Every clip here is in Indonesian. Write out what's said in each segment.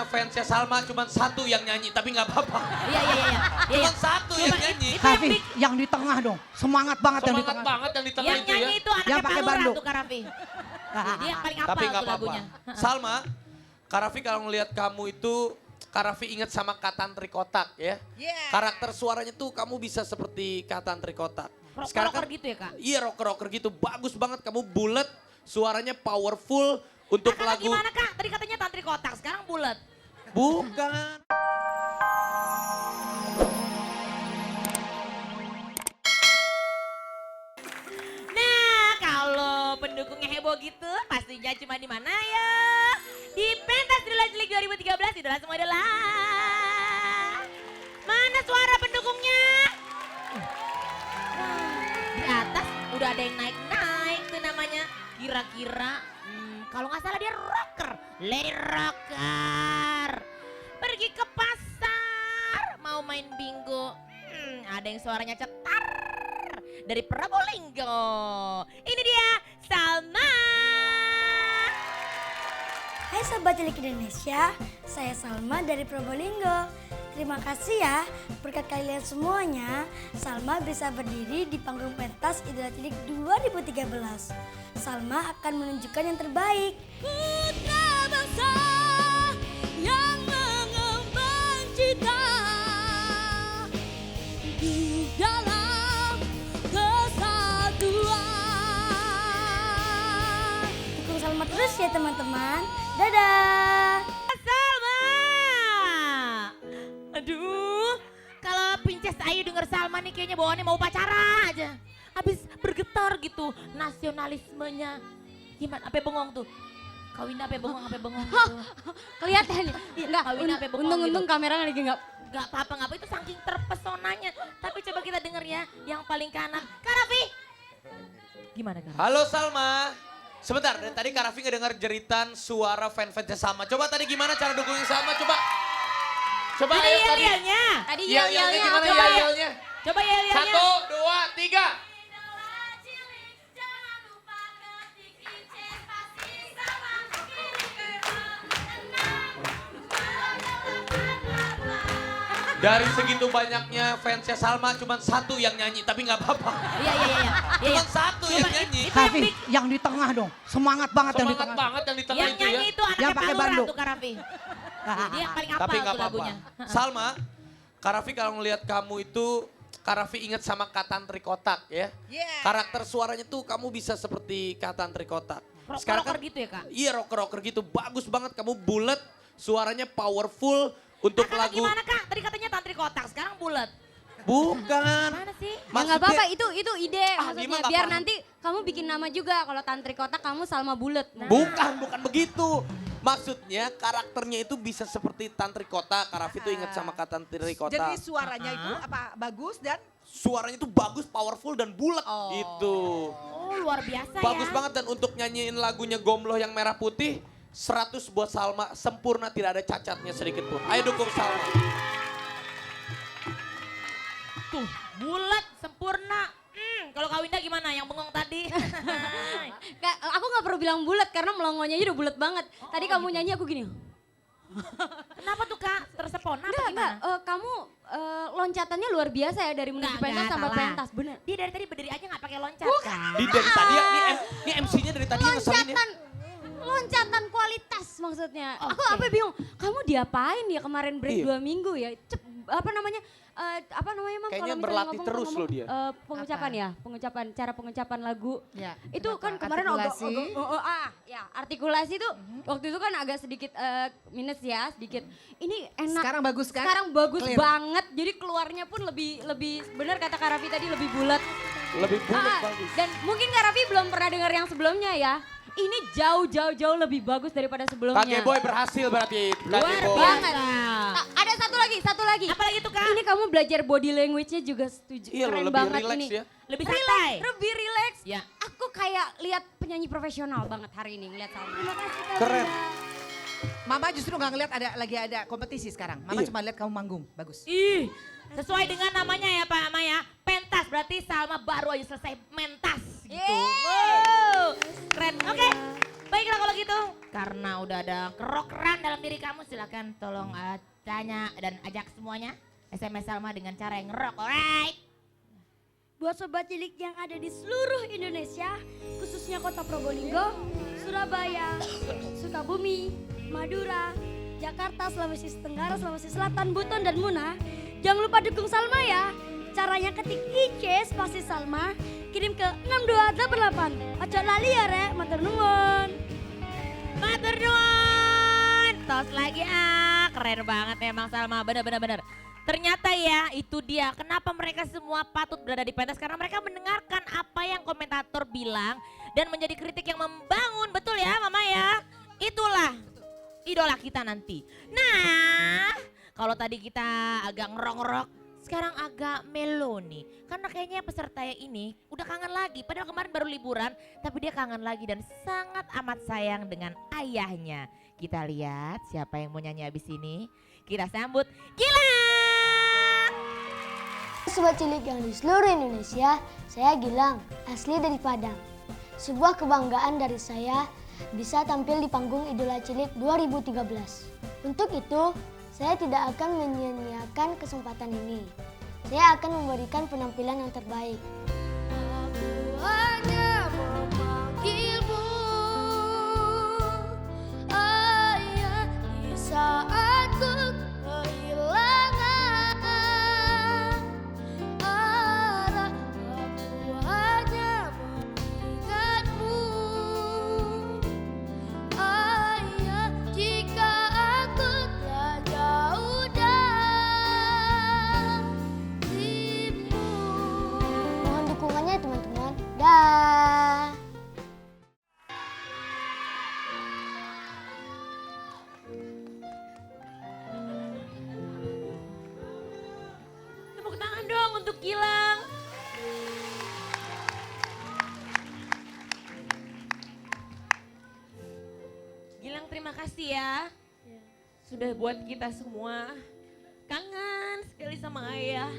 fansnya Salma cuma satu yang nyanyi, tapi nggak apa-apa. Iya. Cuma satu yang nyanyi. Raffi, yang di tengah dong. Semangat banget yang di Semangat tengah. banget yang di tengah Yang itu ya. nyanyi itu Yang anaknya pakai Palura bandung. tuh Kak Raffi. Dia yang paling Tapi hafal nggak tuh apa-apa. lagunya. Salma, Kak Raffi kalau ngelihat kamu itu, Kak Raffi ingat sama Katantri Kotak ya. Yeah. Karakter suaranya tuh kamu bisa seperti Katantri Kotak. Rocker gitu ya Kak? Iya rocker-rocker gitu, bagus banget. Kamu bulat, suaranya powerful untuk Kakak lagu. gimana Kak? Tadi katanya tantri kotak, sekarang bulat. Bukan. Nah, kalau pendukungnya heboh gitu, pastinya cuma di mana ya? Di pentas Drillage League 2013, itulah semua adalah. Mana suara pendukungnya? Di atas udah ada yang naik-naik tuh namanya. Kira-kira, kalau nggak salah dia rocker. Lady rocker. Pergi ke pasar, mau main bingo. Ada yang suaranya cetar. Dari Probolinggo. Ini dia Salma. Hai Sobat Cilik Indonesia, saya Salma dari Probolinggo. Terima kasih ya, berkat kalian semuanya, Salma bisa berdiri di panggung pentas Idola Cilik 2013. Salma akan menunjukkan yang terbaik. Putra bangsa yang mengemban cita di dalam kesatuan. Dukung Salma terus ya teman-teman. Dadah. Salma. Aduh, kalau Princess Ayu denger Salma nih kayaknya bawaannya mau pacaran aja. Habis bergetar gitu nasionalismenya. Gimana? Apa bengong tuh? Kawin apa bengong gitu. Kelihatan enggak Kawin apa bengong untung gitu. kamera lagi enggak. Gak apa-apa, itu saking terpesonanya. Tapi coba kita denger ya, yang paling kanan. Kak Raffi. Gimana Kak? Halo Salma. Sebentar, dari tadi Kak Raffi ngedengar jeritan suara fan-fansnya Salma. Coba tadi gimana cara dukungin Salma? Coba Tadi ayo tadi. yel-yelnya. Tadi Yel-yelnya yel-yelnya gimana apa? yel-yelnya? Coba yel-yelnya. 1, 2, 3. Dari segitu banyaknya fansnya Salma cuma satu yang nyanyi, tapi nggak apa-apa. Iya. Cuma satu yang nyanyi. Raffi, yang di tengah dong. Semangat banget yang di Semangat tengah. banget yang di tengah Yang itu ya. nyanyi itu anaknya Yang pakai Palura bandung. tuh Kak Raffi. Dia yang paling hafal Tapi nggak tuh apa-apa. lagunya. Salma, Kak Raffi kalau ngelihat kamu itu, Kak Raffi ingat sama Katantri Kotak ya. Yeah. Karakter suaranya tuh kamu bisa seperti Katantri Kotak. Rocker gitu ya Kak? Iya rocker-rocker gitu, bagus banget. Kamu bulat, suaranya powerful untuk Kakak lagu. gimana Kak? Tadi katanya tantri kotak, sekarang bulat. Bukan. Mana sih? Ya nggak apa-apa, itu ide Ah, maksudnya. Bima nggak Biar paham. nanti kamu bikin nama juga. Kalau Tantri Kotak kamu Salma Bulet. Nah. Bukan begitu. Maksudnya karakternya itu bisa seperti Tantri Kotak. Kak Raffi tuh ingat sama Katantri Kotak. Jadi suaranya itu apa bagus dan Suaranya tuh bagus, powerful dan bulat gitu. Oh luar biasa Bagus ya. banget dan untuk nyanyiin lagunya Gomloh yang merah putih 100 buat Salma, sempurna tidak ada cacatnya sedikit pun. Ayo dukung Salma. Tuh bulat, sempurna. Kalau Kak Winda gimana yang bengong tadi? Aku nggak perlu bilang bulat karena melongonya aja udah bulat banget. Tadi kamu nyanyi aku gini. Kenapa tuh Kak? Tersepona apa Enggak, gimana? kamu loncatannya luar biasa ya dari menuju pentas sampai salah. pentas, bener. Dia dari tadi berdiri aja gak pakai loncat kan? Di dari tadi ya, ini MC-nya dari tadi yang ngeselin ya. Loncatan kualitas maksudnya. Aku Oke. apa bingung, kamu diapain ya kemarin break Iya. 2 minggu ya? Apa namanya Mam? Kayaknya kalau misalnya berlatih ngomong- terus ngomong, loh dia. Pengucapan Apa? ya, cara pengucapan lagu. ya, Itu kan kenapa? kemarin Artikulasi. artikulasi tuh waktu itu kan agak sedikit minus ya, sedikit. Ini enak. Sekarang bagus kan? Sekarang bagus Clear. banget. Jadi keluarnya pun lebih benar kata Kak Raffi tadi lebih bulat. Lebih bulat Ah, bagus. Dan mungkin Kak Raffi belum pernah dengar yang sebelumnya ya. Ini jauh lebih bagus daripada sebelumnya. Kakek Boy berhasil berarti. Luar Kakek Boy. banget. biasa. Ada satu lagi. Apa lagi tuh Kak? Ini kamu belajar body language-nya juga setuju. Iya loh, Keren lebih banget relax ini. ya. Lebih Relax, santai. lebih relax. Ya. Aku kayak lihat penyanyi profesional banget hari ini ngeliat Salma. Terima kasih Kak Keren. Winda. Mama justru nggak ngeliat lagi ada kompetisi sekarang. Mama Iya. cuma lihat kamu manggung, bagus. Ih, sesuai dengan namanya ya Pak Ama ya. Pentas berarti Salma baru aja selesai mentas gitu. Yeay. Wow, keren. Oke, baiklah kalau gitu karena udah ada kerokeran dalam diri kamu, silakan tolong tanya dan ajak semuanya SMS Salma dengan cara yang ngerok, alright? Buat sobat cilik yang ada di seluruh Indonesia, khususnya kota Probolinggo, Surabaya, Sukabumi, Madura, Jakarta, Sulawesi Tenggara, Sulawesi Selatan, Buton, dan Muna, jangan lupa dukung Salma ya. Caranya ketik IC spasi Salma, kirim ke 6288. Ojo lali ya rek, matur nuwun. Matur nuwun. Tos lagi keren banget emang Salma, bener. Ternyata ya itu dia kenapa mereka semua patut berada di pentas, karena mereka mendengarkan apa yang komentator bilang dan menjadi kritik yang membangun, betul ya Mama ya? Itulah idola kita nanti. Nah, kalau tadi kita agak ngerok-ngerok, sekarang agak melo nih. Karena kayaknya peserta ini udah kangen lagi. Padahal kemarin baru liburan, tapi dia kangen lagi dan sangat amat sayang dengan ayahnya. Kita lihat siapa yang mau nyanyi abis ini. Kita sambut Gilang. Sobat cilik yang di seluruh Indonesia, saya Gilang, asli dari Padang. Sebuah kebanggaan dari saya bisa tampil di panggung Idola Cilik 2013. Untuk itu, saya tidak akan menyia-nyiakan kesempatan ini. Saya akan memberikan penampilan yang terbaik. Aku hanya memanggilmu, ayah, di saat ku kehilangan arah. Aku hanya mengingatmu, ayah, jika aku telah jauh darimu. Mohon dukungannya teman-teman. Dah. Tepuk tangan dong untuk Gilang. Gilang terima kasih ya. Sudah buat kita semua kangen sekali sama ayah.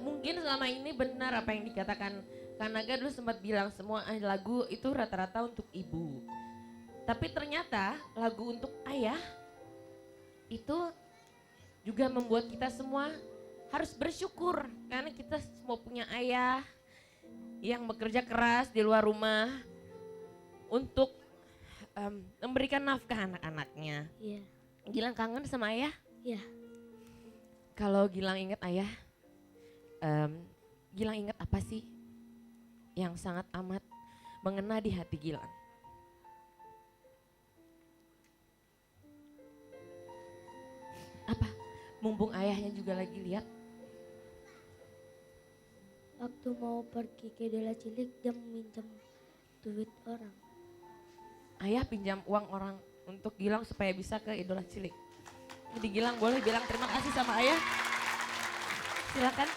Mungkin selama ini benar apa yang dikatakan Kak Naga dulu sempat bilang semua lagu itu rata-rata untuk ibu. Tapi ternyata lagu untuk ayah itu juga membuat kita semua harus bersyukur. Karena kita semua punya ayah yang bekerja keras di luar rumah untuk memberikan nafkah anak-anaknya. Iya. Gilang kangen sama ayah? Iya. Kalau Gilang ingat ayah, Gilang ingat apa sih yang sangat amat mengena di hati Gilang? Apa? Mumpung ayahnya juga lagi lihat. Waktu mau pergi ke Idola Cilik, dia meminjam duit orang. Ayah pinjam uang orang untuk Gilang supaya bisa ke Idola Cilik. Jadi Gilang boleh bilang terima kasih sama ayah. Silakan.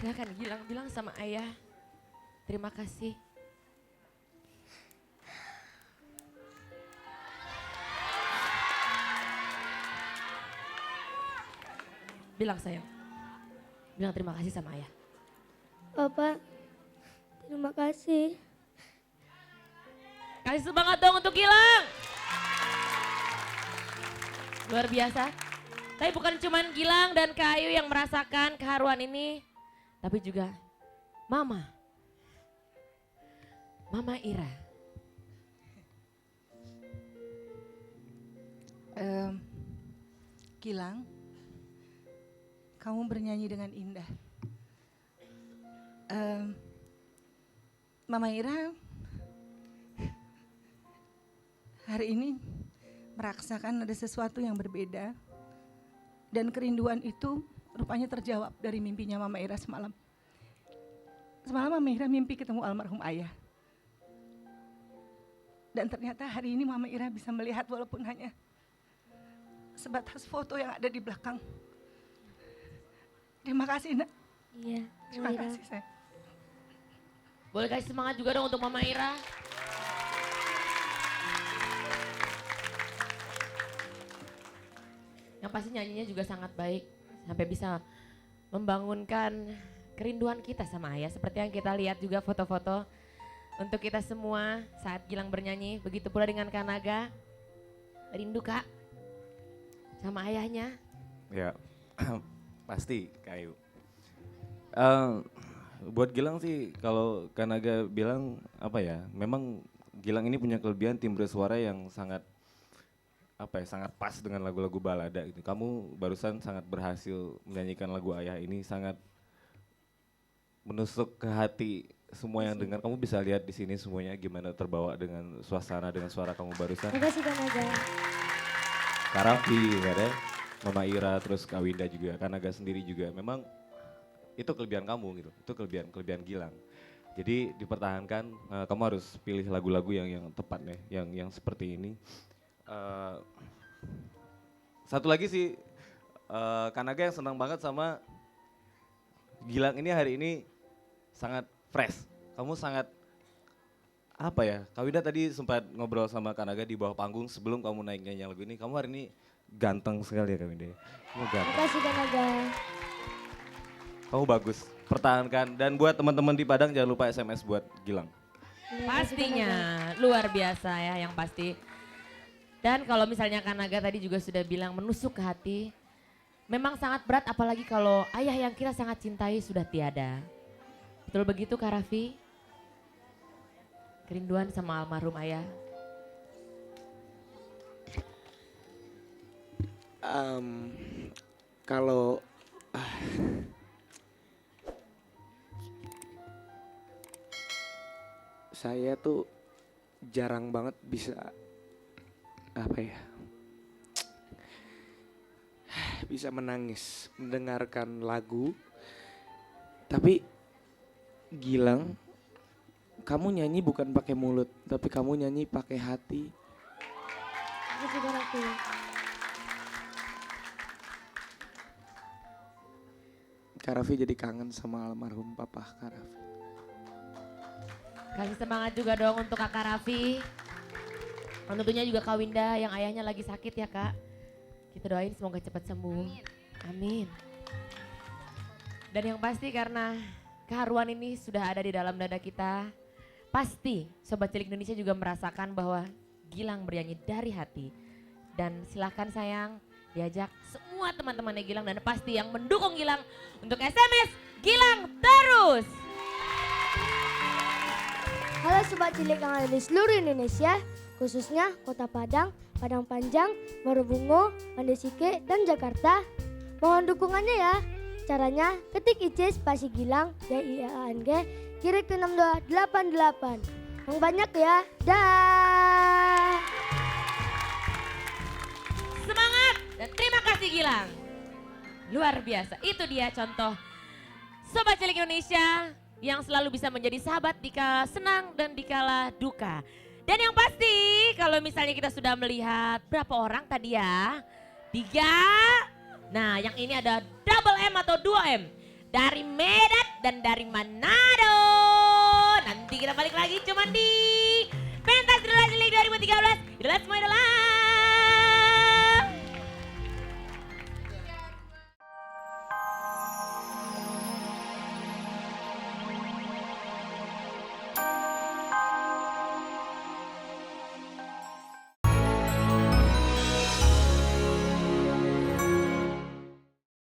Silakan Gilang bilang sama ayah. Terima kasih. Bilang sayang. Bilang terima kasih sama ayah. Papa, terima kasih. Kasih semangat dong untuk Gilang. Luar biasa. Tapi bukan cuma Gilang dan Kak Ayu yang merasakan keharuan ini. Tapi juga Mama. Mama Ira. Gilang, kamu bernyanyi dengan indah. Mama Ira hari ini merasakan ada sesuatu yang berbeda dan kerinduan itu rupanya terjawab dari mimpinya Mama Ira semalam. Semalam Mama Ira mimpi ketemu almarhum ayah. Dan ternyata hari ini Mama Ira bisa melihat walaupun hanya sebatas foto yang ada di belakang. Terima kasih nak. Iya, Terima kasih sayang. Boleh kasih semangat juga dong untuk Mama Ira. Yang pasti nyanyinya juga sangat baik. Sampai bisa membangunkan kerinduan kita sama ayah. Seperti yang kita lihat juga foto-foto untuk kita semua saat Gilang bernyanyi. Begitu pula dengan Kanaga. Rindu Kak sama ayahnya. Ya, pasti Kayu. Buat Gilang sih kalau Kanaga bilang apa ya, memang Gilang ini punya kelebihan timbre suara yang sangat sangat pas dengan lagu-lagu balada gitu. Kamu barusan sangat berhasil menyanyikan lagu Ayah ini, sangat menusuk ke hati semua yang dengar. Kamu bisa lihat di sini semuanya gimana terbawa dengan suasana, dengan suara kamu barusan. Makasih Kanaga. Karafi, ada Mama Ira, terus Kak Winda juga, Kanaga sendiri juga. Memang itu kelebihan kamu gitu, itu kelebihan Gilang. Jadi dipertahankan, kamu harus pilih lagu-lagu yang tepat nih, yang seperti ini. Satu lagi sih, Kanaga yang senang banget sama Gilang ini hari ini sangat fresh. Kamu sangat apa ya? Kak Winda tadi sempat ngobrol sama Kanaga di bawah panggung sebelum kamu naik nyanyi lagu ini. Kamu hari ini ganteng sekali ya Kak Winda. Kamu ganteng. Makasih Kanaga. Kamu bagus. Pertahankan. Dan buat teman-teman di Padang jangan lupa SMS buat Gilang. Pastinya luar biasa ya yang pasti. Dan kalau misalnya Kanaga tadi juga sudah bilang menusuk ke hati. Memang sangat berat apalagi kalau ayah yang kita sangat cintai sudah tiada. Betul begitu Kak Raffi? Kerinduan sama almarhum ayah. Kalau saya tuh jarang banget bisa bisa menangis mendengarkan lagu, tapi Gilang, kamu nyanyi bukan pakai mulut, tapi kamu nyanyi pakai hati. Makasih Kanaga. Kak Raffi jadi kangen sama almarhum papa Kak Raffi. Kasih semangat juga dong untuk Kakak Raffi. Dan tentunya juga Kak Winda yang ayahnya lagi sakit ya Kak. Kita doain semoga cepat sembuh. Amin. Dan yang pasti karena keharuan ini sudah ada di dalam dada kita. Pasti Sobat Cilik Indonesia juga merasakan bahwa Gilang bernyanyi dari hati. Dan silahkan sayang diajak semua teman-temannya Gilang dan pasti yang mendukung Gilang untuk SMS Gilang terus. Halo Sobat Cilik yang ada di seluruh Indonesia, khususnya Kota Padang, Padang Panjang, Marubungo, Pandesike, dan Jakarta. Mohon dukungannya ya. Caranya ketik IC spasi Gilang, GILANG, kirim ke 6288. Yang banyak ya. Dah. Semangat dan terima kasih Gilang. Luar biasa, itu dia contoh Sobat Cilik Indonesia yang selalu bisa menjadi sahabat dikala senang dan dikala duka. Dan yang pasti kalau misalnya kita sudah melihat berapa orang tadi ya? 3. Nah yang ini ada double M atau 2M. Dari Medan dan dari Manado. Nanti kita balik lagi cuman di Pentas Idola Cilik 2013. Idola semua idola.